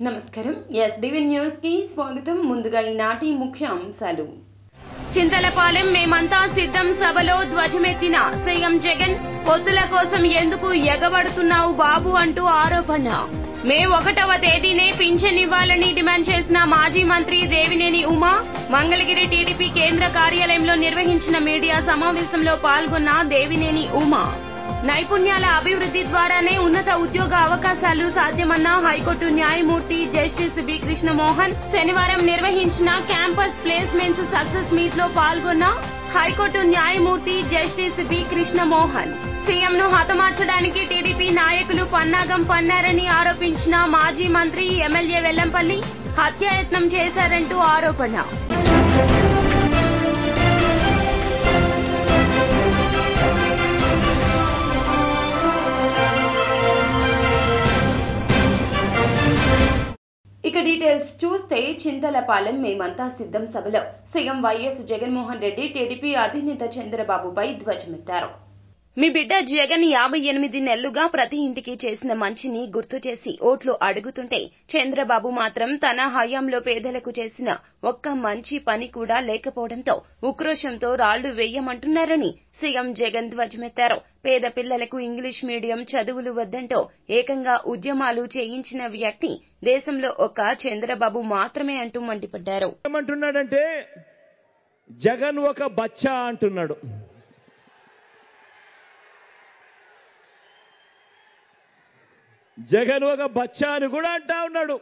నమస్కారం SDV news కి స్వాగతం. ముందుగా ఈనాటి ముఖ్య అంశాలు. చింతలపాలెం మేమంతా సిద్ధం సభలో ధ్వజమెత్తిన సీఎం జగన్. పొత్తుల కోసం ఎందుకు ఎగబడుతున్నావు బాబు అంటూ ఆరోపణ. మే 1వ తేదీనే పింఛన్ ఇవ్వాలని డిమాండ్ చేసిన మాజీ మంత్రి దేవినేని ఉమా. మంగళగిరి టీడీపీ కేంద్ర కార్యాలయంలో నిర్వహించిన మీడియా సమావేశంలో పాల్గొన్న దేవినేని ఉమా. నైపుణ్యాల అభివృద్ధి ద్వారానే ఉన్నత ఉద్యోగ అవకాశాలు సాధ్యమన్న హైకోర్టు న్యాయమూర్తి జస్టిస్ బి కృష్ణమోహన్. శనివారం నిర్వహించిన క్యాంపస్ ప్లేస్మెంట్స్ సక్సెస్ మీట్ లో పాల్గొన్న హైకోర్టు న్యాయమూర్తి జస్టిస్ బి కృష్ణమోహన్. సీఎంను హతమార్చడానికి టీడీపీ నాయకులు పన్నాగం పన్నారని ఆరోపించిన మాజీ మంత్రి ఎమ్మెల్యే వెల్లంపల్లి హత్యాయత్నం చేశారంటూ ఆరోపణ. ఇక డీటెయిల్స్ చూస్తే చింతలపాలెం మేమంతా సిద్ధం సభలో CM YS Jaganmohan Reddy TDP అధినేత చంద్రబాబుపై ధ్వజమెత్తారు. మీ బిడ్డ జగన్ 58 నెలలుగా ప్రతి ఇంటికి చేసిన మంచిని గుర్తు చేసి ఓట్లు అడుగుతుంటే చంద్రబాబు మాత్రం తన హయాంలో పేదలకు చేసిన ఒక్క మంచి పని కూడా లేకపోవడంతో ఉక్రోషంతో రాళ్లు వేయమంటున్నారని సీఎం జగన్ ధ్వజమెత్తారు. పేద పిల్లలకు ఇంగ్లీష్ మీడియం చదువులు వద్దంటూ ఏకంగా ఉద్యమాలు చేయించిన వ్యక్తి దేశంలో ఒక్క చంద్రబాబు మాత్రమే అంటూ మండిపడ్డారు. ఏమంటున్నాడంటే జగన్ ఒక బచ్చా అంటున్నాడు. జగన్ ఒక బచ్చా అని కూడా అంటా ఉన్నాడు.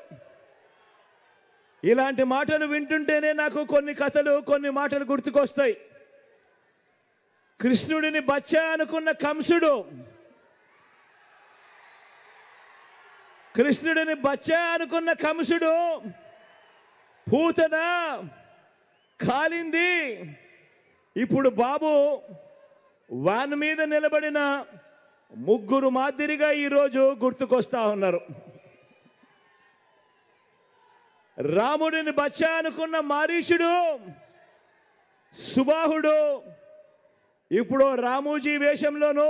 ఇలాంటి మాటలు వింటుంటేనే నాకు కొన్ని కథలు కొన్ని మాటలు గుర్తుకొస్తాయి. కృష్ణుడిని బచ్చా అనుకున్న కంసుడు, కృష్ణుడిని బచ్చా అనుకున్న కంసుడు పూతన కాలింది. ఇప్పుడు బాబు వాన్ మీద నిలబడిన ముగ్గురు మాదిరిగా ఈరోజు గుర్తుకొస్తా ఉన్నారు. రాముడిని బచ్చా అనుకున్న మారీషుడు సుబాహుడు ఇప్పుడు రామూజీ వేషంలోనూ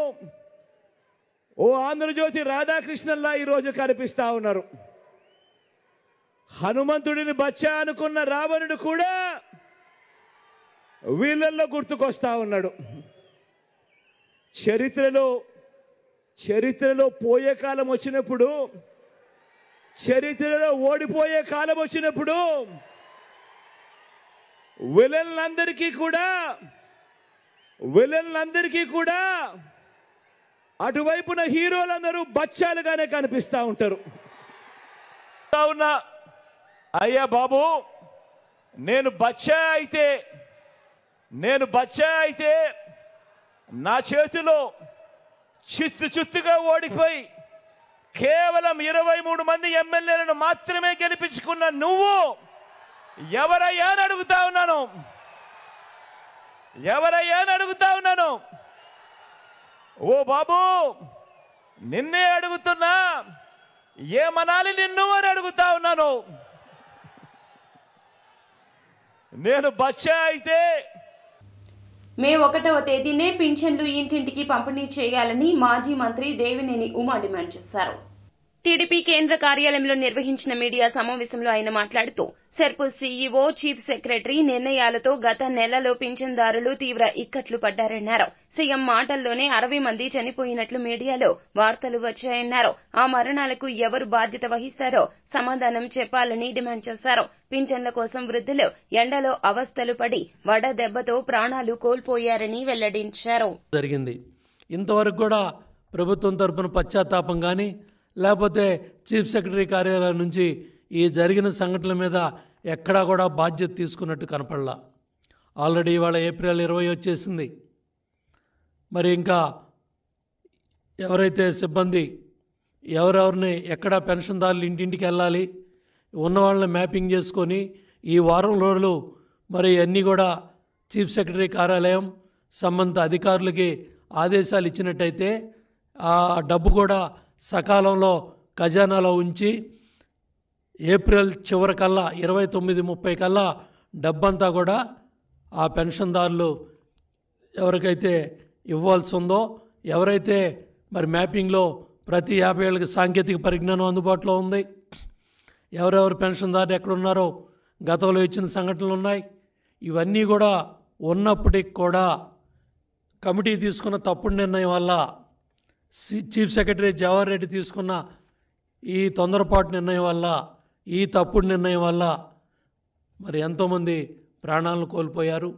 ఓ ఆంధ్రజ్యోతి రాధాకృష్ణన్లా ఈరోజు కనిపిస్తా ఉన్నారు. హనుమంతుడిని బచ్చా అనుకున్న రావణుడు కూడా వీళ్ళల్లో గుర్తుకొస్తా ఉన్నాడు. చరిత్రలో పోయే కాలం వచ్చినప్పుడు, చరిత్రలో ఓడిపోయే కాలం వచ్చినప్పుడు విలన్లందరికీ కూడా అటువైపున హీరోలందరూ బచ్చాలుగానే కనిపిస్తూ ఉంటారు. అయ్యా బాబు, నేను బచ్చా అయితే నా చేతిలో చిత్తుగా ఓడిపోయి కేవలం 23 మంది ఎమ్మెల్యేలను మాత్రమే గెలిపించుకున్న నువ్వు ఎవరయ్యా అని అడుగుతా ఉన్నాను. ఓ బాబు, నిన్నే అడుగుతున్నా, ఏమనాలి నిన్ను అని అడుగుతా ఉన్నాను. నేను బచ్చా అయితే మే 1వ తేదీనే పింఛన్లు ఇంటింటికి పంపిణీ చేయాలని మాజీ మంత్రి దేవినేని ఉమా డిమాండ్ చేశారు. టీడీపీ కేంద్ర కార్యాలయంలో నిర్వహించిన మీడియా సమావేశంలో ఆయన మాట్లాడుతూ సెర్పు సీఈఓ, చీఫ్ సెక్రటరీ నిర్ణయాలతో గత నెలలో పింఛన్దారులు తీవ్ర ఇక్కట్లు పడ్డారన్నారు. సీఎం మాటల్లోనే 60 మంది చనిపోయినట్లు మీడియాలో వార్తలు వచ్చాయన్నారు. ఆ మరణాలకు ఎవరు బాధ్యత వహిస్తారో సమాధానం చెప్పాలని డిమాండ్ చేశారు. పింఛన్ల కోసం వృద్ధులు ఎండలో అవస్థలు పడి వడదెబ్బతో ప్రాణాలు కోల్పోయారని వెల్లడించారు. జరిగింది ఇంతవరకు కూడా ప్రభుత్వం తరపున పశ్చాత్తాపం కానీ లేకపోతే చీఫ్ సెక్రటరీ కార్యాలయం నుంచి ఈ జరిగిన సంఘటనల మీద ఎక్కడా కూడా బాధ్యత తీసుకున్నట్టు కనపడలా. ఆల్రెడీ ఇవాళ ఏప్రిల్ 20 వచ్చేసింది. మరి ఇంకా ఎవరైతే సిబ్బంది ఎవరెవరిని ఎక్కడ పెన్షన్దారులు ఇంటింటికి వెళ్ళాలి, ఉన్న వాళ్ళని మ్యాపింగ్ చేసుకొని ఈ వారం రోజులు మరి అన్నీ కూడా చీఫ్ సెక్రటరీ కార్యాలయం సంబంధిత అధికారులకి ఆదేశాలు ఇచ్చినట్టయితే ఆ డబ్బు కూడా సకాలంలో ఖజానాలో ఉంచి ఏప్రిల్ చివరికల్లా 29-30 కల్లా డబ్బంతా కూడా ఆ పెన్షన్దారులు ఎవరికైతే ఇవ్వాల్సి ఉందో, ఎవరైతే మరి మ్యాపింగ్లో ప్రతి 50 ఏళ్ళకి సాంకేతిక పరిజ్ఞానం అందుబాటులో ఉంది, ఎవరెవరు పెన్షన్దారులు ఎక్కడున్నారో గతంలో ఇచ్చిన సంఘటనలు ఉన్నాయి. ఇవన్నీ కూడా ఉన్నప్పటికి కూడా కమిటీ తీసుకున్న తప్పుడు నిర్ణయం వల్ల, చీఫ్ సెక్రటరీ జవహర్ రెడ్డి తీసుకున్న ఈ తొందరపాటు నిర్ణయం వల్ల, ఈ తప్పుడు నిర్ణయం వల్ల మరి ఎంతోమంది ప్రాణాలను కోల్పోయారు.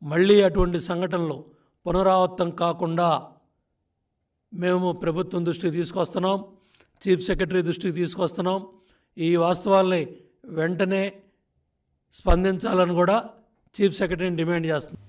మళ్ళీ అటువంటి సంఘటనలు పునరావృతం కాకుండా మేము ప్రభుత్వం దృష్టికి తీసుకొస్తున్నాం, చీఫ్ సెక్రటరీ దృష్టికి తీసుకొస్తున్నాం. ఈ వాస్తవాల్ని వెంటనే స్పందించాలని కూడా చీఫ్ సెక్రటరీని డిమాండ్ చేస్తున్నాం.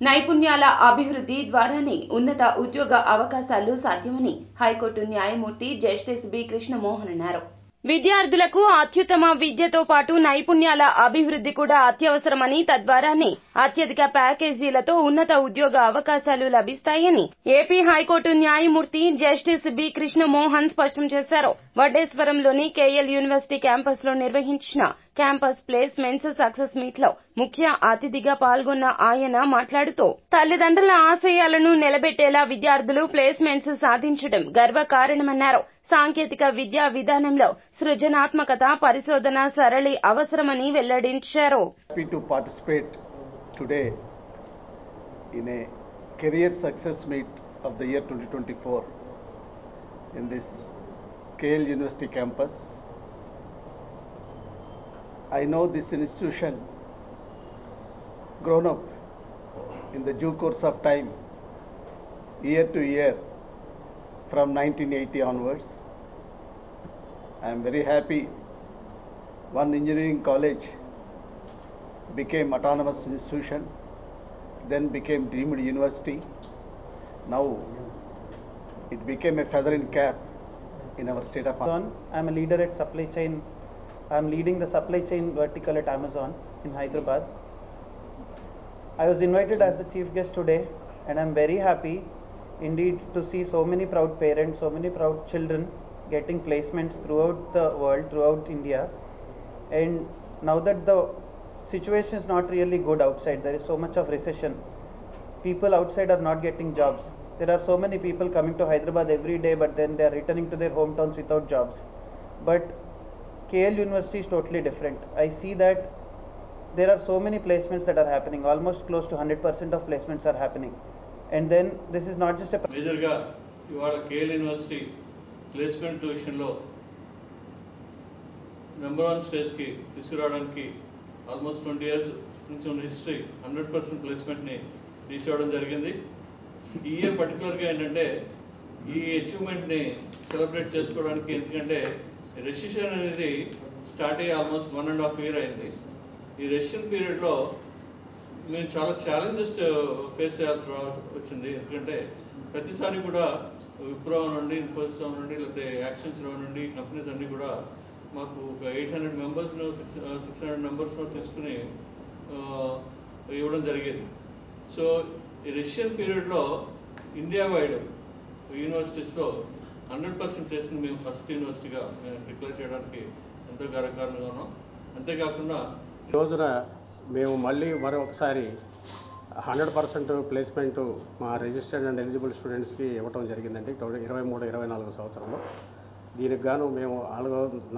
నైపుణ్యాల అభివృద్ధి ద్వారానే ఉన్నత ఉద్యోగ అవకాశాలు సాధ్యమని హైకోర్టు న్యాయమూర్తి జస్టిస్ బి కృష్ణమోహన్ అన్నారు. విద్యార్థులకు అత్యుత్తమ విద్యతో పాటు నైపుణ్యాల అభివృద్ధి కూడా అత్యవసరమని, తద్వారానే అత్యధిక ప్యాకేజీలతో ఉన్నత ఉద్యోగ అవకాశాలు లభిస్తాయని ఏపీ హైకోర్టు న్యాయమూర్తి జస్టిస్ బి కృష్ణమోహన్ స్పష్టం చేశారు. వడ్డేశ్వరంలోని కేఎల్ యూనివర్సిటీ క్యాంపస్ లో నిర్వహించిన క్యాంపస్ ప్లేస్మెంట్స్ సక్సెస్ మీట్ లో ముఖ్య అతిథిగా పాల్గొన్న ఆయన మాట్లాడుతూ, తల్లిదండ్రుల ఆశయాలను నిలబెట్టేలా విద్యార్థులు ప్లేస్మెంట్స్ సాధించడం గర్వకారణమన్నారు. సాంకేతిక విద్యా విధానంలో సృజనాత్మకత, పరిశోధన సరళి అవసరమని వెల్లడించారు. Happy to participate today in a career success meet of the year 2024 in this KL University campus. I know this institution grown up in the due course of time, year to year, from 1980 onwards. I am very happy one engineering college became autonomous institution, then became deemed university. Now it became a feather in cap in our state of Amazon. I am a leader at supply chain. I am leading the supply chain vertical at Amazon in Hyderabad. I was invited as the chief guest today, and I am very happy indeed to see so many proud parents, so many proud children getting placements throughout the world, throughout India. And now that the situation is not really good outside, there is so much of recession, people outside are not getting jobs. There are so many people coming to Hyderabad every day, but then they are returning to their hometowns without jobs. But KL University is totally different. I see that there are so many placements that are happening, almost close to 100% of placements are happening. And then this is not just a మేజర్గా ఇవాళ KL university placement విషయంలో number 1 స్టేజ్కి తీసుకురావడానికి almost 20 years నుంచి ఉన్న history 100% ప్లేస్మెంట్ని reach అవ్వడం జరిగింది. ఈ ఇయర్ పర్టికులర్గా ఏంటంటే ఈ అచీవ్మెంట్ని సెలబ్రేట్ చేసుకోవడానికి, ఎందుకంటే రెసిషన్ అనేది స్టార్ట్ అయ్యి ఆల్మోస్ట్ 1.5 years అయింది. ఈ రెసిషన్ పీరియడ్లో మేము చాలా ఛాలెంజెస్ ఫేస్ చేయాల్సి వచ్చింది. ఎందుకంటే ప్రతిసారి కూడా విప్రో నుండి, ఇన్ఫోసిస్ నుండి, లేకపోతే యాక్షన్స్ నుండి కంపెనీస్ అన్నీ కూడా మాకు ఒక 800 మెంబర్స్ను 600 మెంబర్స్ను తీసుకుని ఇవ్వడం జరిగేది. సో ఈ రెసిషన్ పీరియడ్లో ఇండియా వైడ్ యూనివర్సిటీస్లో 100% చేసింది మేము ఫస్ట్ యూనివర్సిటీగా మేము డిక్లేర్ చేయడానికి ఎంతో గర్వకారణంగా ఉన్నాం. అంతేకాకుండా రోజున మేము మళ్ళీ మరొకసారి 100% ప్లేస్మెంట్ మా రిజిస్టర్డ్ అండ్ ఎలిజిబుల్ స్టూడెంట్స్కి ఇవ్వటం జరిగిందండి 23-24 సంవత్సరంలో. దీనికి గాను మేము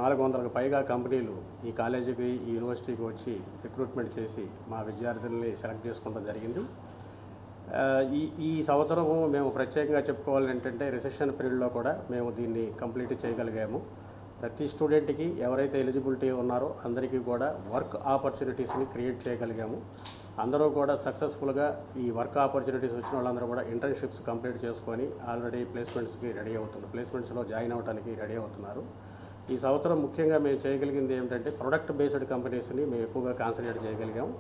400కు పైగా కంపెనీలు ఈ కాలేజీకి, ఈ యూనివర్సిటీకి వచ్చి రిక్రూట్మెంట్ చేసి మా విద్యార్థుల్ని సెలెక్ట్ చేసుకోవడం జరిగింది. ఈ సంవత్సరము మేము ప్రత్యేకంగా చెప్పుకోవాలి ఏంటంటే రిసెషన్ పీరియడ్లో కూడా మేము దీన్ని కంప్లీట్ చేయగలిగాము. ప్రతి స్టూడెంట్కి ఎవరైతే ఎలిజిబిలిటీ ఉన్నారో అందరికీ కూడా వర్క్ ఆపర్చునిటీస్ని క్రియేట్ చేయగలిగాము. అందరూ కూడా సక్సెస్ఫుల్గా ఈ వర్క్ ఆపర్చునిటీస్ వచ్చిన వాళ్ళందరూ కూడా ఇంటర్న్షిప్స్ కంప్లీట్ చేసుకొని ఆల్రెడీ ప్లేస్మెంట్స్కి రెడీ అవుతున్నారు, ప్లేస్మెంట్స్లో జాయిన్ అవ్వడానికి రెడీ అవుతున్నారు. ఈ సంవత్సరం ముఖ్యంగా మేము చేయగలిగింది ఏమిటంటే ప్రొడక్ట్ బేస్డ్ కంపెనీస్ని మేము ఎక్కువగా కాన్సన్ట్రేట్ చేయగలిగాము.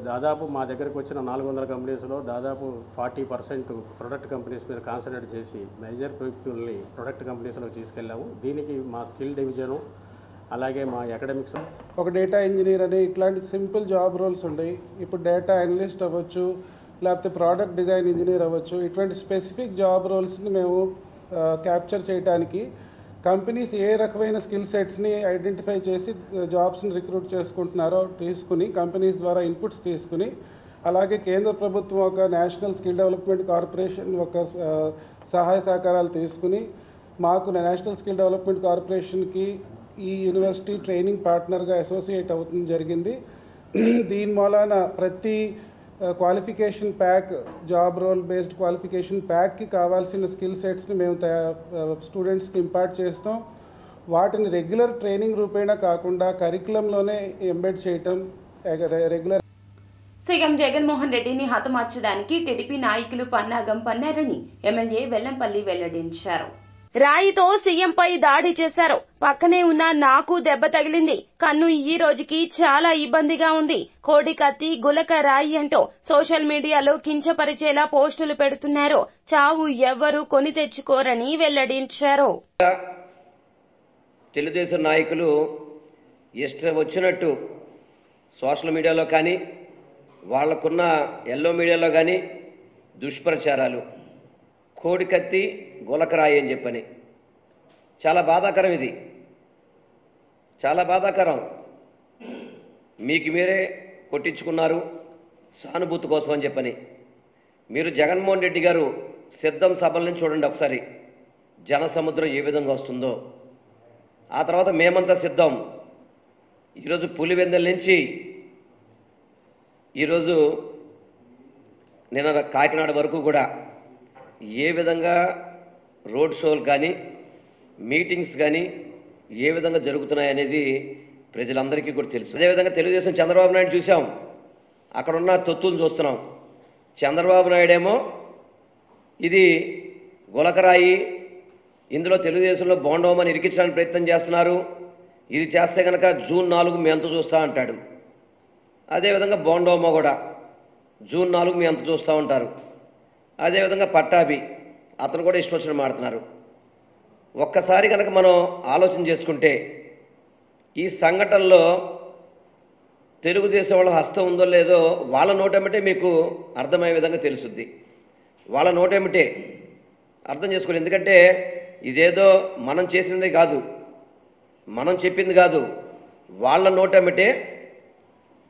దాదాపు మా దగ్గరకు వచ్చిన 400 కంపెనీస్లో దాదాపు 40% ప్రొడక్ట్ కంపెనీస్ మీద కాన్సన్ట్రేట్ చేసి మేజర్ పీపుల్ని ప్రొడక్ట్ కంపెనీస్లో తీసుకెళ్ళాము. దీనికి మా స్కిల్ డివిజను, అలాగే మా అకాడమిక్స్, ఒక డేటా ఇంజనీర్ అని ఇట్లాంటి సింపుల్ జాబ్ రోల్స్ ఉన్నాయి. ఇప్పుడు డేటా అనలిస్ట్ అవ్వచ్చు, లేకపోతే ప్రోడక్ట్ డిజైన్ ఇంజనీర్ అవ్వచ్చు. ఇటువంటి స్పెసిఫిక్ జాబ్ రోల్స్ని మేము క్యాప్చర్ చేయడానికి కంపెనీస్ ఏ రకమైన స్కిల్ సెట్స్ని ఐడెంటిఫై చేసి జాబ్స్ని రిక్రూట్ చేసుకుంటున్నారో తీసుకుని కంపెనీస్ ద్వారా ఇన్పుట్స్ తీసుకుని, అలాగే కేంద్ర ప్రభుత్వం ఒక నేషనల్ స్కిల్ డెవలప్మెంట్ కార్పొరేషన్ ఒక సహాయ సహకారాలు తీసుకుని మాకు నేషనల్ స్కిల్ డెవలప్మెంట్ కార్పొరేషన్కి ఈ యూనివర్సిటీ ట్రైనింగ్ పార్ట్నర్గా అసోసియేట్ అవుతుంది జరిగింది. దీని మూలాన ప్రతి qualification pack, job role based qualification ప్యాక్కి కావాల్సిన స్కిల్ సెట్స్ని మేము స్టూడెంట్స్కి ఇంపార్ట్ చేస్తాం. వాటిని రెగ్యులర్ ట్రైనింగ్ రూపేణా కాకుండా కరికులంలోనే ఎంబెడ్ చేయటం రెగ్యులర్. సీఎం జగన్మోహన్ రెడ్డిని హతమార్చడానికి టీడీపీ నాయకులు పన్నాగం పన్నారని ఎమ్మెల్యే వెల్లంపల్లి వెల్లడించారు. రాయితో సీఎంపై దాడి చేశారు. పక్కనే ఉన్న నాకు దెబ్బ తగిలింది. కన్ను ఈ రోజుకి చాలా ఇబ్బందిగా ఉంది. కోడి కత్తి, గులక రాయి అంటూ సోషల్ మీడియాలో కించపరిచేలా పోస్టులు పెడుతున్నారు. చావు ఎవ్వరూ కొని తెచ్చుకోరని వెల్లడించారు. తెలుగుదేశం నాయకులు ఇష్టం వచ్చినట్టు సోషల్ మీడియాలో కానీ వాళ్లకున్న ఎల్లో మీడియాలో కానీ దుష్ప్రచారాలు, కోడి కత్తి గులకరాయి అని చెప్పని, చాలా బాధాకరం. ఇది చాలా బాధాకరం. మీకు మీరే కొట్టించుకున్నారు సానుభూతి కోసం అని చెప్పని. మీరు జగన్మోహన్ రెడ్డి గారు సిద్ధం సభలను చూడండి ఒకసారి, జన సముద్రం ఏ విధంగా వస్తుందో. ఆ తర్వాత మేమంతా సిద్ధం. ఈరోజు పులివెందుల నుంచి ఈరోజు నిన్న కాకినాడ వరకు కూడా ఏ విధంగా రోడ్ షోలు కానీ మీటింగ్స్ కానీ ఏ విధంగా జరుగుతున్నాయనేది ప్రజలందరికీ కూడా తెలుసు. అదేవిధంగా తెలుగుదేశం చంద్రబాబు నాయుడు చూసాం, అక్కడున్న తొత్తులు చూస్తున్నాం. చంద్రబాబు నాయుడేమో ఇది గులకరాయి, ఇందులో తెలుగుదేశంలో బోండోమని ఇరికించడానికి ప్రయత్నం చేస్తున్నారు, ఇది చేస్తే కనుక జూన్ 4 మీ అంత చూస్తూ అంటాడు. అదేవిధంగా బోండోమా కూడా జూన్ 4 మీ అంత చూస్తూ ఉంటారు. అదేవిధంగా పట్టాభి, అతను కూడా ఇష్టం వచ్చిన మాడుతున్నారు. ఒక్కసారి కనుక మనం ఆలోచన చేసుకుంటే ఈ సంఘటనలో తెలుగుదేశం వాళ్ళ హస్తం ఉందో లేదో వాళ్ళ నోటేమిటే మీకు అర్థమయ్యే విధంగా తెలుసుద్ది. వాళ్ళ నోటేమిటే అర్థం చేసుకోవాలి. ఎందుకంటే ఇదేదో మనం చేసినదే కాదు, మనం చెప్పింది కాదు, వాళ్ళ నోటేమిటే.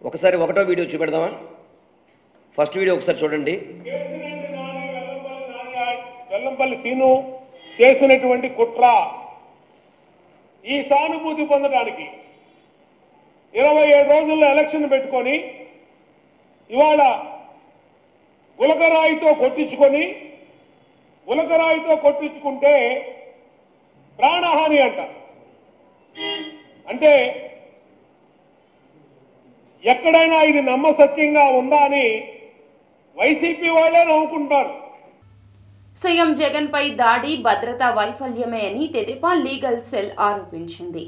ఒకసారి ఒకటో వీడియో చూపెడదామా? ఫస్ట్ వీడియో ఒకసారి చూడండి. వెల్లంపల్లి సీను చేసినటువంటి కుట్ర, ఈ సానుభూతి పొందడానికి 27 రోజుల్లో ఎలక్షన్ పెట్టుకొని ఇవాళ గులకరాయితో కొట్టించుకుంటే ప్రాణహాని అంట. అంటే ఎక్కడైనా ఇది నమ్మసత్యంగా ఉందా అని వైసీపీ వాళ్ళే నవ్వుకుంటారు. సీఎం జగన్ పై దాడి భద్రతా వైఫల్యమే అని తెదేపా లీగల్ సెల్ ఆరోపించింది.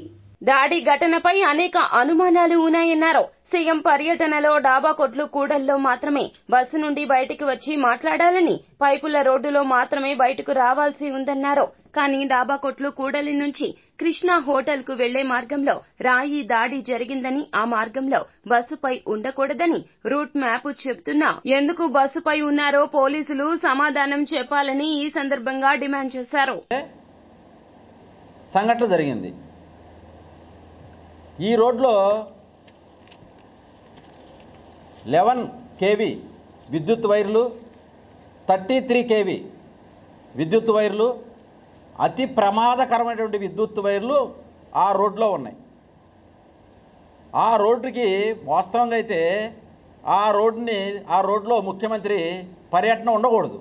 దాడి ఘటనపై అనేక అనుమానాలు ఉన్నాయన్నారు. సీఎం పర్యటనలో డాబా కొట్లు కూడల్లో మాత్రమే బస్సు నుండి బయటికి వచ్చి మాట్లాడాలని, పైపుల రోడ్డులో మాత్రమే బయటకు రావాల్సి ఉందన్నారు. కానీ డాబా కొట్లు కూడలి నుంచి కృష్ణా హోటల్ కు వెళ్లే మార్గంలో రాయి దాడి జరిగిందని, ఆ మార్గంలో బస్సుపై ఉండకూడదని రూట్ మ్యాప్ చెబుతున్నా ఎందుకు బస్సుపై ఉన్నారో పోలీసులు సమాధానం చెప్పాలని ఈ సందర్భంగా డిమాండ్ చేశారు. సంఘటన జరిగింది. ఈ రోడ్లో 11 kV విద్యుత్ వైర్లు, 33 kV విద్యుత్ వైర్లు, అతి ప్రమాదకరమైనటువంటి విద్యుత్ వైర్లు ఆ రోడ్లో ఉన్నాయి. ఆ రోడ్డుకి వాస్తవంగా అయితే ఆ రోడ్లో ముఖ్యమంత్రి పర్యటన ఉండకూడదు.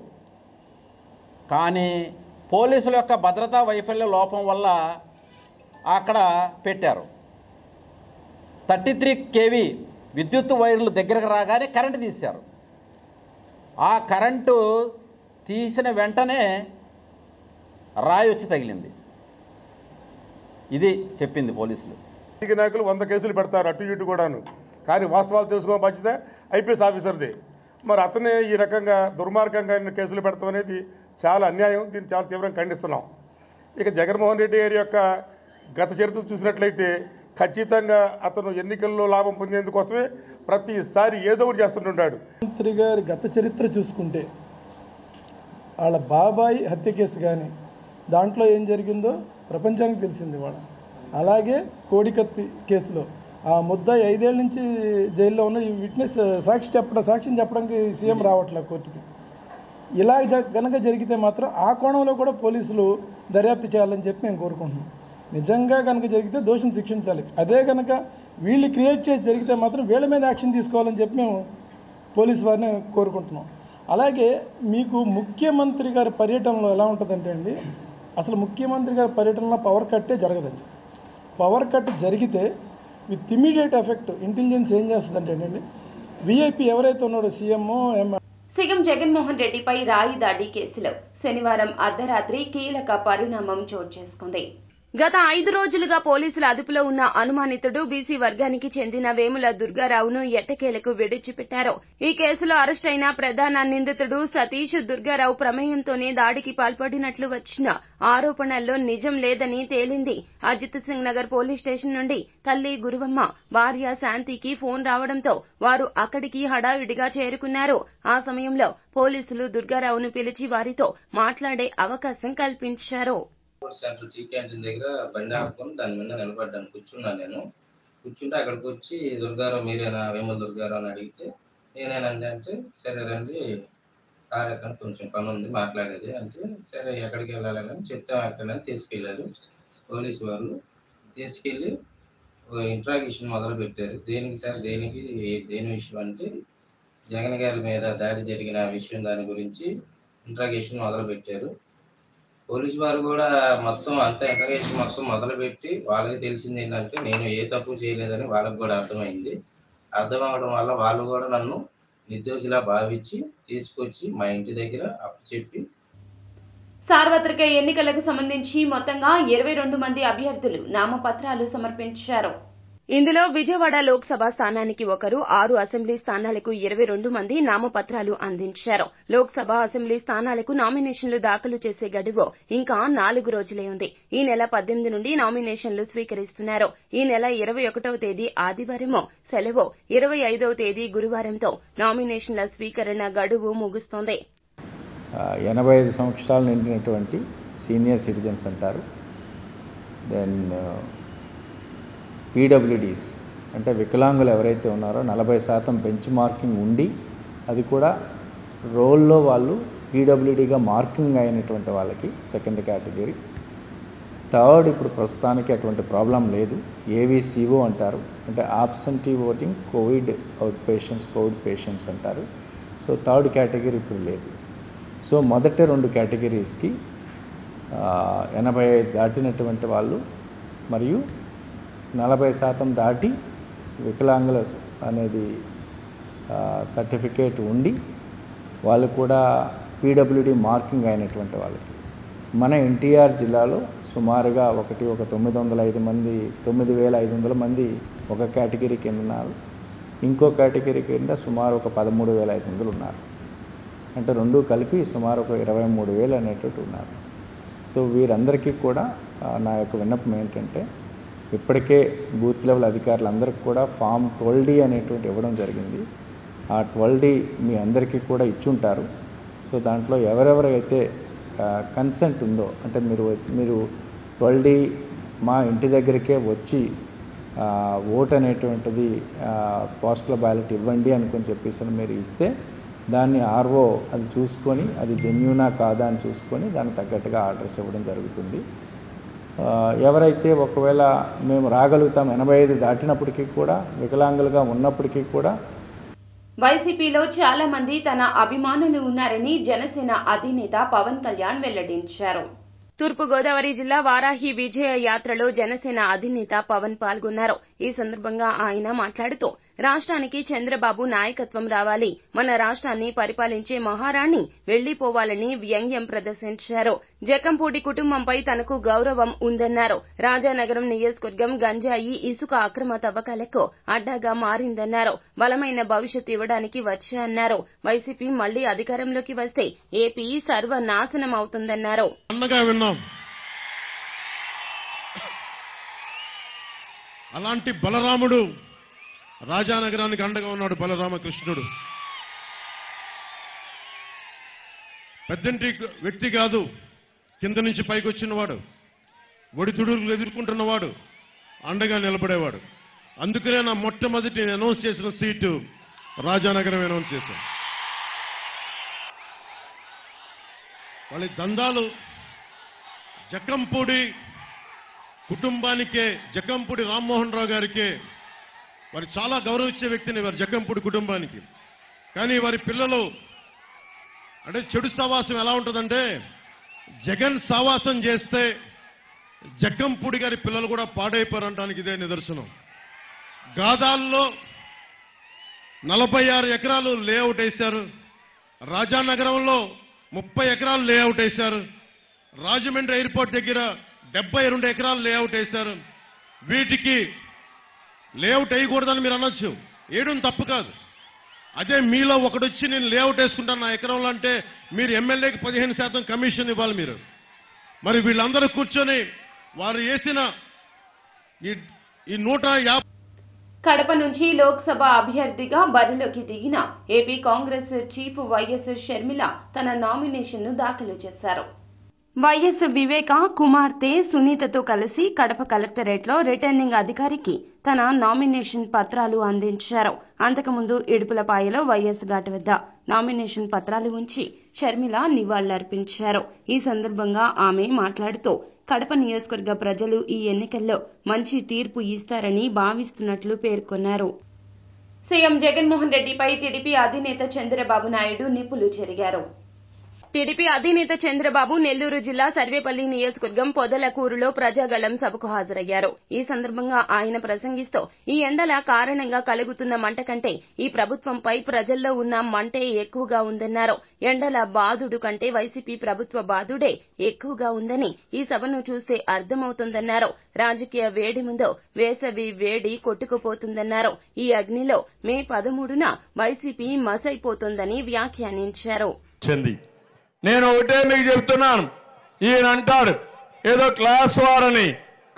కానీ పోలీసుల యొక్క భద్రతా వైఫల్య లోపం వల్ల అక్కడ పెట్టారు. 33 kV విద్యుత్ వైర్లు దగ్గరకు రాగానే కరెంటు తీశారు. ఆ కరెంటు తీసిన వెంటనే రాయి వచ్చి తగిలింది. ఇది చెప్పింది పోలీసులు. నాయకులు 100 కేసులు పెడతారు అటు ఇటు కూడాను, కానీ వాస్తవాలు తెలుసుకోవడం బాధ్యత ఐపీఎస్ ఆఫీసర్ది. మరి అతనే ఈ రకంగా దుర్మార్గంగా కేసులు పెడతాం అనేది చాలా అన్యాయం. దీన్ని చాలా తీవ్రంగా ఖండిస్తున్నాం. ఇక జగన్మోహన్ రెడ్డి గారి యొక్క గత చరిత్ర చూసినట్లయితే ఖచ్చితంగా అతను ఎన్నికల్లో లాభం పొందేందుకోసమే ప్రతిసారి ఏదో ఒకటి చేస్తుంటాడు. మంత్రి గారి గత చరిత్ర చూసుకుంటే వాళ్ళ బాబాయ్ హత్య కేసు కానీ దాంట్లో ఏం జరిగిందో ప్రపంచానికి తెలిసింది వాళ్ళ. అలాగే కోడికత్తి కేసులో ఆ ముద్దాయి 5 ఏళ్ల నుంచి జైల్లో ఉన్న ఈ విట్నెస్ సాక్ష్యం చెప్పడానికి సీఎం రావట్లే కోర్టుకి. ఇలా గనక జరిగితే మాత్రం ఆ కోణంలో కూడా పోలీసులు దర్యాప్తు చేయాలని చెప్పి మేము కోరుకుంటున్నాం. నిజంగా కనుక జరిగితే దోషిని శిక్షించాలి. అదే కనుక వీళ్ళు క్రియేట్ చేసి జరిగితే మాత్రం వీళ్ళ మీద యాక్షన్ తీసుకోవాలని చెప్పి మేము పోలీసు వారిని కోరుకుంటున్నాం. అలాగే మీకు ముఖ్యమంత్రి గారి పర్యటనలో ఎలా ఉంటుందంటే అండి, అసలు ముఖ్యమంత్రి గారి పర్యటనలో పవర్ కట్టే జరగదండి. పవర్ కట్ జరిగితే విత్ ఇమీడియట్ ఎఫెక్ట్ ఇంటెలిజెన్స్ ఏం చేస్తుందంటే అండి, విఐపి ఎవరైతే ఉన్నాడో సీఎం జగన్మోహన్ రెడ్డిపై రాయి దాడి కేసులో శనివారం అర్ధరాత్రి కీలక పరిణామం చోటు చేసుకుంది. గత 5 రోజులుగా పోలీసుల అదుపులో ఉన్న అనుమానితుడు బీసీ వర్గానికి చెందిన వేముల దుర్గారావును ఎట్టకేలకు విడిచిపెట్టారు. ఈ కేసులో అరెస్టైన ప్రధాన నిందితుడు సతీష్ దుర్గారావు ప్రమేయంతోనే దాడికి పాల్పడినట్లు వచ్చిన ఆరోపణల్లో నిజం లేదని తేలింది. అజిత్ సింగ్ నగర్ పోలీస్ స్టేషన్ నుండి తల్లి గురువమ్మ, భార్య శాంతికి ఫోన్ రావడంతో వారు అక్కడికి హడావిడిగా చేరుకున్నారు. ఆ సమయంలో పోలీసులు దుర్గారావును పిలిచి వారితో మాట్లాడే అవకాశం కల్పించారు. సెంట్రల్ టీ క్యాంటీన్ దగ్గర బండి ఆపుకొని దాని మీద నిలబడ్డాను. కూర్చున్నాను. నేను కూర్చుంటే అక్కడికి వచ్చి దుర్గారావు మీరేనా, వేముల దుర్గారావు అని అడిగితే నేనేనండి అంటే, సరే రండి కార్ ఎక్కడ కొంచెం పని ఉంది మాట్లాడేది అంటే, సరే ఎక్కడికి వెళ్ళాలని చెప్తాం ఎక్కడని తీసుకెళ్ళారు. పోలీసు వాళ్ళు తీసుకెళ్ళి ఇంట్రాగేషన్ మొదలు పెట్టారు. దేనికి సార్, దేని విషయం అంటే జగన్ గారి మీద దాడి జరిగిన విషయం దాని గురించి ఇంట్రాగేషన్ మొదలు పెట్టారు. పోలీసు వారు కూడా మొత్తం అంతా ఇంట్రాగేషన్ మొత్తం మొదలుపెట్టి వాళ్ళకి తెలిసింది ఏంటంటే నేను ఏ తప్పు చేయలేదని వాళ్ళకి కూడా అర్థమైంది. అర్థం అవడం వల్ల వాళ్ళు కూడా నన్ను నిర్దోషిలా భావించి తీసుకొచ్చి మా ఇంటి దగ్గర అప్పచెప్పి సార్వత్రిక ఎన్నికలకు సంబంధించి మొత్తంగా 22 మంది అభ్యర్థులు నామపత్రాలు సమర్పించారు. ఇందులో విజయవాడ లోక్సభ స్థానానికి 1, 6 అసెంబ్లీ స్థానాలకు 22 మంది నామపత్రాలు అందించారు. లోక్సభ, అసెంబ్లీ స్థానాలకు నామినేషన్లు దాఖలు చేసే గడువు ఇంకా 4 రోజులే ఉంది. ఈ నెల 18 నుండి నామినేషన్లు స్వీకరిస్తున్నారు. ఈ నెల 21వ తేదీ ఆదివారమో సెలవు, 25వ తేదీ గురువారంతో నామినేషన్ల స్వీకరణ గడువు ముగుస్తోంది. 85 సంవత్సరాలు నిండినటువంటి సీనియర్ సిటిజన్స్ అంటారు. దెన్ పీడబ్ల్యూడీస్ అంటే వికలాంగులు ఎవరైతే ఉన్నారో 40% బెంచ్ మార్కింగ్ ఉండి అది కూడా రోల్లో వాళ్ళు పీడబ్ల్యూడీగా మార్కింగ్ అయినటువంటి వాళ్ళకి సెకండ్ కేటగిరీ. థర్డ్ ఇప్పుడు ప్రస్తుతానికి అటువంటి ప్రాబ్లం లేదు. ఏవీసీఓ అంటారు, అంటే ఆబ్సెంటీ ఓటింగ్ కోవిడ్ పేషెంట్స్ అంటారు. సో థర్డ్ కేటగిరీ ఇప్పుడు లేదు. సో మొదటి 2 కేటగిరీస్కి 85 దాటినటువంటి వాళ్ళు మరియు 40% దాటి వికలాంగుల అనేది సర్టిఫికేట్ ఉండి వాళ్ళు కూడా పీడబ్ల్యూడీ మార్కింగ్ అయినటువంటి వాళ్ళకి మన ఎన్టీఆర్ జిల్లాలో సుమారుగా ఒక 905 మంది 9,500 మంది ఒక కేటగిరీ కింద ఉన్నారు. ఇంకో కేటగిరీ కింద సుమారు ఒక 13,500 ఉన్నారు. అంటే రెండు కలిపి సుమారు ఒక 23,000 అనేటట్టు ఉన్నారు. సో వీరందరికీ కూడా నా యొక్క విన్నపం ఏంటంటే ఇప్పటికే బూత్ లెవెల్ అధికారులందరికీ కూడా ఫామ్ 12D అనేటువంటి ఇవ్వడం జరిగింది. ఆ 12D మీ అందరికీ కూడా ఇచ్చుంటారు. సో దాంట్లో ఎవరెవరైతే కన్సెంట్ ఉందో అంటే మీరు 12D మా ఇంటి దగ్గరికే వచ్చి ఓట్ అనేటువంటిది పోస్టల్ బ్యాలెట్ ఇవ్వండి అనుకొని చెప్పేసి మీరు ఇస్తే దాన్ని ఆర్ఓ అది చూసుకొని అది జెన్యూనా కాదా అని చూసుకొని దానికి తగ్గట్టుగా ఆర్డర్స్ ఇవ్వడం జరుగుతుంది. ఎవరైతే ఒకవేళ మేము రాగలుగుతాం 85 దాటినప్పటికీ కూడా వికలాంగులుగా ఉన్నప్పటికీ కూడా వైసీపీలో చాలా మంది తన అభిమానులు ఉన్నారని జనసేన అధినేత పవన్ కళ్యాణ్ వెల్లడించారు. తూర్పుగోదావరి జిల్లా వారాహి విజయ యాత్రలో జనసేన అధినేత పవన్ పాల్గొన్నారు. ఈ సందర్భంగా ఆయన మాట్లాడుతూ రాష్ట్రానికి చంద్రబాబు నాయకత్వం రావాలి, మన రాష్ట్రాన్ని పరిపాలించే మహారాణి వెళ్లిపోవాలని వ్యంగ్యం ప్రదర్శించారు. జకంపూడి కుటుంబంపై తనకు గౌరవం ఉందన్నారు. రాజానగరం నియోజకవర్గం గంజాయి, ఇసుక అక్రమ తవ్వకాలకు అడ్డాగా మారిందన్నారు. బలమైన భవిష్యత్తు ఇవ్వడానికి వచ్చాయన్నారు. వైసీపీ మళ్లీ అధికారంలోకి వస్తే ఏపీ సర్వనాశనం అవుతుందన్నారు. అలాంటి బలరాముడు రాజానగరానికి అండగా ఉన్నాడు. బలరామకృష్ణుడు పెద్దంటి వ్యక్తి కాదు, కింద నుంచి పైకి వచ్చినవాడు, ఒడిదుడుకులు ఎదుర్కొంటున్నవాడు, అండగా నిలబడేవాడు. అందుకనే నా మొట్టమొదటి అనౌన్స్ చేసిన సీటు రాజానగరం అనౌన్స్ చేశాను. వాళ్ళ దందాలు జకంపూడి కుటుంబానికే జక్కంపూడి రామ్మోహన్ రావు గారికే వారు చాలా గౌరవించే వ్యక్తిని వారి జక్కంపూడి కుటుంబానికి. కానీ వారి పిల్లలు అంటే చెడు సావాసం ఎలా ఉంటుందంటే జగన్ సావాసం చేస్తే జక్కంపూడి గారి పిల్లలు కూడా పాడైపోరనడానికి ఇదే నిదర్శనం. గాదాల్లో 46 ఎకరాలు లేఅవుట్ వేశారు. రాజానగరంలో 30 ఎకరాలు లేఅవుట్ వేశారు. రాజమండ్రి ఎయిర్పోర్ట్ దగ్గర 72 ఎకరాలు లేఅవుట్ వేశారు. వీటికి లేఅవుట్ వేయకూడదని మీరు అనొచ్చు, వేయడం తప్పు కాదు. అదే మీలో ఒకడొచ్చి నేను లేఅవుట్ వేసుకుంటాను నా ఎకరంలో అంటే మీరు ఎమ్మెల్యేకి 15% కమిషన్ ఇవ్వాలి మీరు. మరి వీళ్ళందరూ కూర్చొని వారు వేసిన ఈ 150 కడప నుంచి లోక్సభ అభ్యర్థిగా బరిలోకి దిగిన AP Congress chief YS Sharmila తన నామినేషన్ను దాఖలు చేశారు. వైఎస్ వివేక కుమార్తె సునీతతో కలిసి కడప కలెక్టరేట్లో రిటర్నింగ్ అధికారికి తన నామినేషన్ పత్రాలు అందించారు. అంతకుముందు ఇడుపులపాయలో వైఎస్ ఘాట్ వద్ద నామినేషన్ పత్రాలు ఉంచి షర్మిల నివాళులర్పించారు. ఈ సందర్భంగా ఆమె మాట్లాడుతూ కడప నియోజకవర్గ ప్రజలు ఈ ఎన్నికల్లో మంచి తీర్పు ఇస్తారని భావిస్తున్నట్లు పేర్కొన్నారు. సీఎం జగన్మోహన్ రెడ్డిపై టీడీపీ అధినేత చంద్రబాబు నాయుడు నిప్పులు చెరిగారు. టీడీపీ అధినేత చంద్రబాబు నెల్లూరు జిల్లా సర్వేపల్లి నియోజకవర్గం పొదలకూరులో ప్రజాగళం సభకు హాజరయ్యారు. ఈ సందర్భంగా ఆయన ప్రసంగిస్తూ ఈ ఎండల కారణంగా కలుగుతున్న మంట కంటే ఈ ప్రభుత్వంపై ప్రజల్లో ఉన్న మంటే ఎక్కువగా ఉందన్నారు. ఎండల బాధుడు కంటే వైసీపీ ప్రభుత్వ బాధుడే ఎక్కువగా ఉందని ఈ సభను చూస్తే అర్థమవుతోందన్నారు. రాజకీయ వేడి ముందు వేసవి వేడి కొట్టుకుపోతుందన్నారు. ఈ అగ్నిలో మే 13న వైసీపీ మసైపోతోందని వ్యాఖ్యానించారు. నేను ఒకటే మీకు చెప్తున్నాను, ఈయన అంటాడు ఏదో క్లాస్ వార్ అని,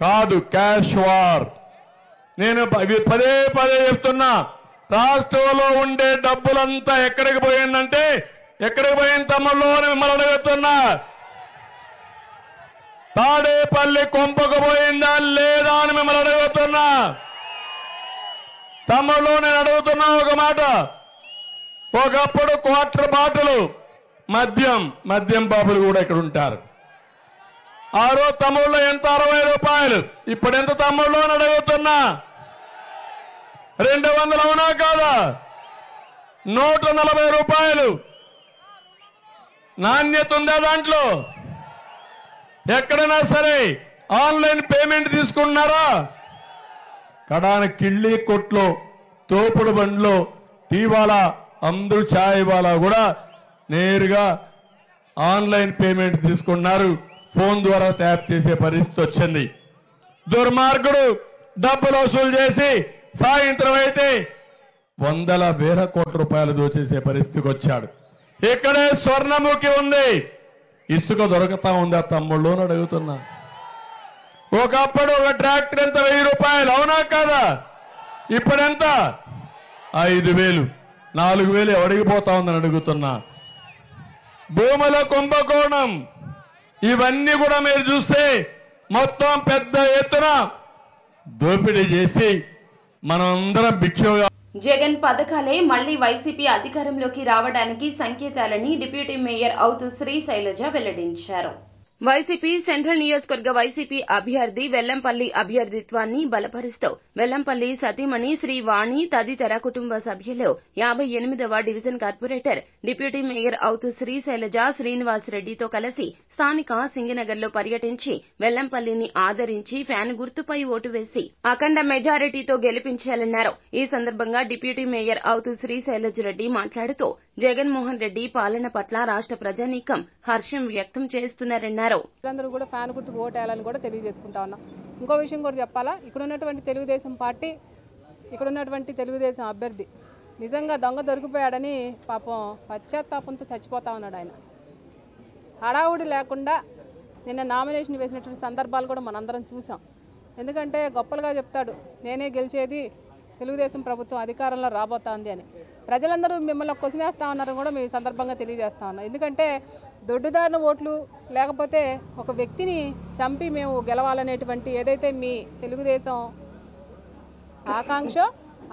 కాదు క్యాష్ వార్. నేను పదే పదే చెప్తున్నా, రాష్ట్రంలో ఉండే డబ్బులంతా ఎక్కడికి పోయిందంటే ఎక్కడికి పోయిన తమ్ముళ్ళు అని మిమ్మల్ని అడుగుతున్నా. తాడేపల్లి కొంపకు పోయిందా లేదా అని మిమ్మల్ని అడుగుతున్నా. తమ్ముళ్ళు నేను అడుగుతున్నా ఒక మాట, ఒకప్పుడు క్వార్టర్ బాటిల్ మద్యం బాబులు కూడా ఇక్కడ ఉంటారు. ఆ రోజు తమ్ముళ్ళు ఎంత 60 రూపాయలు, ఇప్పుడు ఎంత తమ్ముళ్ళు అని అడుగుతున్నా. 200 అవునా కాదా? 140 రూపాయలు నాణ్యత ఉందా దాంట్లో? ఎక్కడైనా సరే ఆన్లైన్ పేమెంట్ తీసుకున్నారా? కడాన కిళ్ళి కొట్లో, తోపుడు బండ్లో, టీవాలా, అందరూ ఛాయ్ వాలా కూడా నేరుగా ఆన్లైన్ పేమెంట్ తీసుకున్నారు. ఫోన్ ద్వారా ట్యాప్ చేసే పరిస్థితి వచ్చింది. దుర్మార్గుడు డబ్బులు వసూలు చేసి సాయంత్రం అయితే 100,000 కోట్ల రూపాయలు దోచేసే పరిస్థితికి వచ్చాడు. ఇక్కడే స్వర్ణముఖి ఉంది, ఇసుక దొరకతా ఉందా తమ్ముళ్ళు అని అడుగుతున్నా. ఒకప్పుడు ఒక ట్రాక్టర్ ఎంత 1000 రూపాయలు, అవునా కాదా? ఇప్పుడెంత? 5,000, 4,000 ఎవడికి పోతా ఉందని అడుగుతున్నా. భూముల కుంభకోణం ఇవన్నీ కూడా మీరు చూస్తే మొత్తం పెద్ద ఎత్తున దోపిడీ చేసి మనందరం భిక్షగా. జగన్ పథకాలే మళ్లీ వైసీపీ అధికారంలోకి రావడానికి సంకేతాలని డిప్యూటీ మేయర్ అవుతూ శ్రీశైలజ వెల్లడించారు. వైసీపీ సెంట్రల్ నియోజకవర్గ వైసీపీ అభ్యర్థి వెల్లంపల్లి అభ్యర్థిత్వాన్ని బలపరుస్తూ వెల్లంపల్లి సతీమణి శ్రీవాణి తదితర కుటుంబ సభ్యులు 58వ డివిజన్ కార్పొరేటర్ డిప్యూటీ మేయర్ అవుతూ శ్రీశైలజ శ్రీనివాసరెడ్డితో కలిసి స్థానిక సింగనగర్లో పర్యటించి వెల్లంపల్లిని ఆదరించి ఫ్యాన్ గుర్తుపై ఓటు వేసి అఖండ మెజారిటీతో గెలిపించాలన్నారు. ఈ సందర్భంగా డిప్యూటీ మేయర్ అవుతూ శ్రీశైలజరెడ్డి మాట్లాడుతూ జగన్మోహన్ రెడ్డి పాలన పట్ల రాష్ట్ర ప్రజానీకం హర్షం వ్యక్తం చేస్తున్నారన్నారు. అందరూ కూడా ఫ్యాన్ గుర్తుకు ఓటేయాలని కూడా తెలియజేసుకుంటా ఉన్నాం. ఇంకో విషయం కూడా చెప్పాలా, ఇక్కడ ఉన్నటువంటి తెలుగుదేశం పార్టీ, ఇక్కడ ఉన్నటువంటి తెలుగుదేశం అభ్యర్థి నిజంగా దొంగ దొరికిపోయాడని పాపం పశ్చాత్తాపంతో చచ్చిపోతా ఉన్నాడు. ఆయన హడావుడి లేకుండా నిన్న నామినేషన్ వేసినటువంటి సందర్భాలు కూడా మనందరం చూసాం. ఎందుకంటే గొప్పలుగా చెప్తాడు, నేనే గెలిచేది, తెలుగుదేశం ప్రభుత్వం అధికారంలో రాబోతోంది అని. ప్రజలందరూ మిమ్మల్ని క్వశ్చన్ వేస్తా ఉన్నారని కూడా మీ సందర్భంగా తెలియజేస్తా ఉన్నాం. ఎందుకంటే దొడ్డుదారిన ఓట్లు లేకపోతే ఒక వ్యక్తిని చంపి మేము గెలవాలనేటువంటి ఏదైతే మీ తెలుగుదేశం ఆకాంక్ష,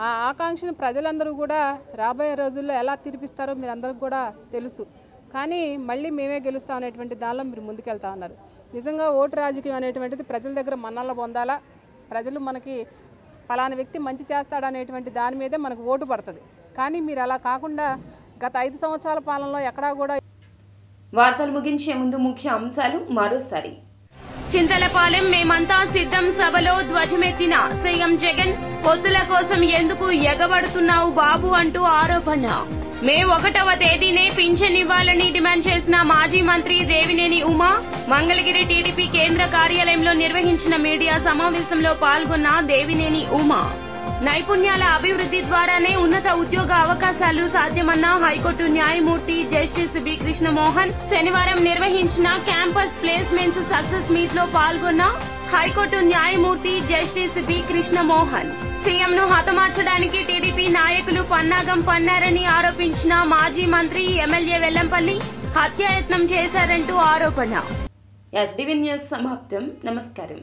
ఆ ఆకాంక్షను ప్రజలందరూ కూడా రాబోయే రోజుల్లో ఎలా తీర్పిస్తారో మీరందరికీ కూడా తెలుసు. కానీ మళ్ళీ మేమే గెలుస్తాం అనేటువంటి దానిలో మీరు ముందుకెళ్తా ఉన్నారు. నిజంగా ఓటు రాజకీయం అనేటువంటిది ప్రజల దగ్గర మన్ననలు పొందాలా, ప్రజలు మనకి ఫలానా వ్యక్తి మంచి చేస్తాడనేటువంటి దాని మీదే మనకు ఓటు పడుతుంది. కానీ మీరు అలా కాకుండా గత 5 సంవత్సరాల పాలనలో ఎక్కడా కూడా. వార్తలు ముగించే ముందు ముఖ్య అంశాలు మరోసారి. చింతలపాలెం మేమంతా సిద్ధం సభలో ధ్వజమెత్తిన సీఎం జగన్, పొత్తుల కోసం ఎందుకు ఎగబడుతున్నావు బాబు అంటూ ఆరోపణ. మే 1వ తేదీనే పింఛన్ ఇవ్వాలని డిమాండ్ చేసిన మాజీ మంత్రి దేవినేని ఉమా మంగళగిరి టీడీపీ కేంద్ర కార్యాలయంలో నిర్వహించిన మీడియా సమావేశంలో పాల్గొన్న దేవినేని ఉమా. నైపుణ్యాల అభివృద్ధి ద్వారానే ఉన్నత ఉద్యోగ అవకాశాలు సాధ్యమన్న హైకోర్టు న్యాయమూర్తి జస్టిస్ బి కృష్ణమోహన్. శనివారం నిర్వహించిన క్యాంపస్ ప్లేస్మెంట్స్ సక్సెస్ మీట్ లో పాల్గొన్న హైకోర్టు న్యాయమూర్తి జస్టిస్ బి కృష్ణమోహన్. సీఎంను హతమార్చడానికి టీడీపీ నాయకులు పన్నాగం పన్నారని ఆరోపించిన మాజీ మంత్రి ఎమ్మెల్యే వెల్లంపల్లి హత్యాయత్నం చేశారంటూ ఆరోపణ. ఎస్టీవీ న్యూస్ సమాప్తం. నమస్కారం.